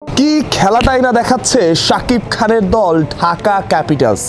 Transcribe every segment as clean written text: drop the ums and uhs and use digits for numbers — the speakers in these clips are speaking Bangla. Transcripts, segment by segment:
কি খেলাটাই না দেখাচ্ছে শাকিব খানের দল ঢাকা ক্যাপিটালস।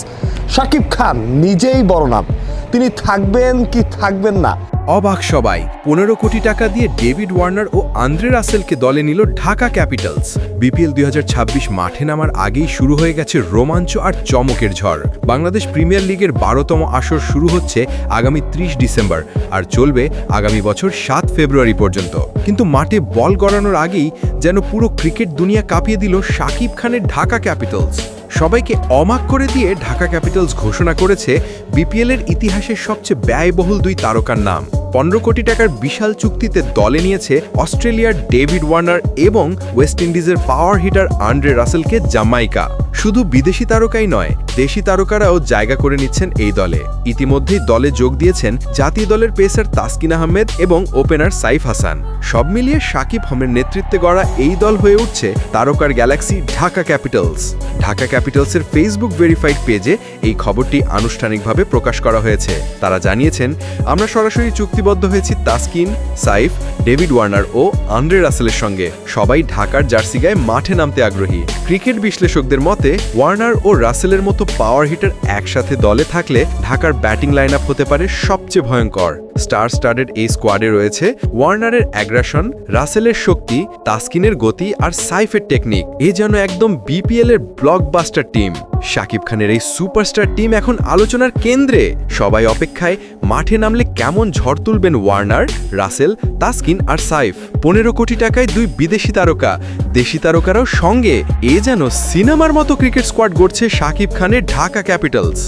শাকিব খান নিজেই বড় নাম, তিনি থাকবেন কি থাকবেন না। অবাক সবাই। 15 কোটি টাকা দিয়ে ডেভিড ওয়ার্নার ও আন্দ্রে রাসেলকে দলে নিল ঢাকা ক্যাপিটালস। বিপিএল 2026 মাঠে নামার আগেই শুরু হয়ে গেছে রোমাঞ্চ আর চমকের ঝড়। বাংলাদেশ প্রিমিয়ার লিগের 12তম আসর শুরু হচ্ছে আগামী 30 ডিসেম্বর আর চলবে আগামী বছর 7 ফেব্রুয়ারি পর্যন্ত। কিন্তু মাঠে বল গড়ানোর আগেই যেন পুরো ক্রিকেট দুনিয়া কাঁপিয়ে দিল শাকিব খানের ঢাকা ক্যাপিটালস। সবাইকে অবাক করে দিয়ে ঢাকা ক্যাপিটালস ঘোষণা করেছে বিপিএলের ইতিহাসের সবচেয়ে ব্যয়বহুল দুই তারকার নাম। 15 কোটি টাকার বিশাল চুক্তিতে দলে নিয়েছে অস্ট্রেলিয়ার ডেভিড ওয়ার্নার এবং ওয়েস্ট ইন্ডিজের পাওয়ার হিটার আন্দ্রে রাসেলকে জামাইকা। শুধু বিদেশি তারকাই নয়, দেশি তারকারাও জায়গা করে নিচ্ছেন এই দলে। ইতিমধ্যেই দলে যোগ দিয়েছেন জাতীয় দলের পেসার তাসকিন আহমেদ এবং ওপেনার সাইফ হাসান। সব মিলিয়ে শাকিব খানের নেতৃত্বে গড়া এই দল হয়ে উঠছে তারকার গ্যালাক্সি ঢাকা ক্যাপিটালস। ঢাকা ক্যাপিটালসের ফেসবুক ভেরিফাইড পেজে এই খবরটি আনুষ্ঠানিকভাবে প্রকাশ করা হয়েছে। তারা জানিয়েছেন, আমরা সরাসরি চুক্তিবদ্ধ হয়েছি তাসকিন, সাইফ, ডেভিড ওয়ার্নার ও আন্দ্রে রাসেলের সঙ্গে। সবাই ঢাকার জার্সি গায়ে মাঠে নামতে আগ্রহী। ক্রিকেট বিশ্লেষকদের মতে ওয়ার্নার ও রাসেলের মতো পাওয়ার হিটার একসাথে দলে থাকলে ঢাকার ব্যাটিং লাইন আপ হতে পারে সবচেয়ে ভয়ঙ্কর। স্টার স্টাডেড এই স্কোয়াডে রয়েছে ওয়ার্নারের অ্যাগ্রাসন, রাসেলের শক্তি, তাসকিনের গতি আর সাইফের টেকনিক। এ যেন একদম বিপিএল এর ব্লকবাস্টার টিম। শাকিব খানের এই সুপারস্টার টিম এখন আলোচনার কেন্দ্রে। সবাই অপেক্ষায় মাঠে নামলে কেমন ঝড় তুলবেন ওয়ার্নার, রাসেল, তাসকিন আর সাইফ। 15 কোটি টাকায় দুই বিদেশি তারকা, দেশি তারকারাও সঙ্গে। এ যেন সিনেমার মতো ক্রিকেট স্কোয়াড গড়ছে শাকিব খানের ঢাকা ক্যাপিটালস।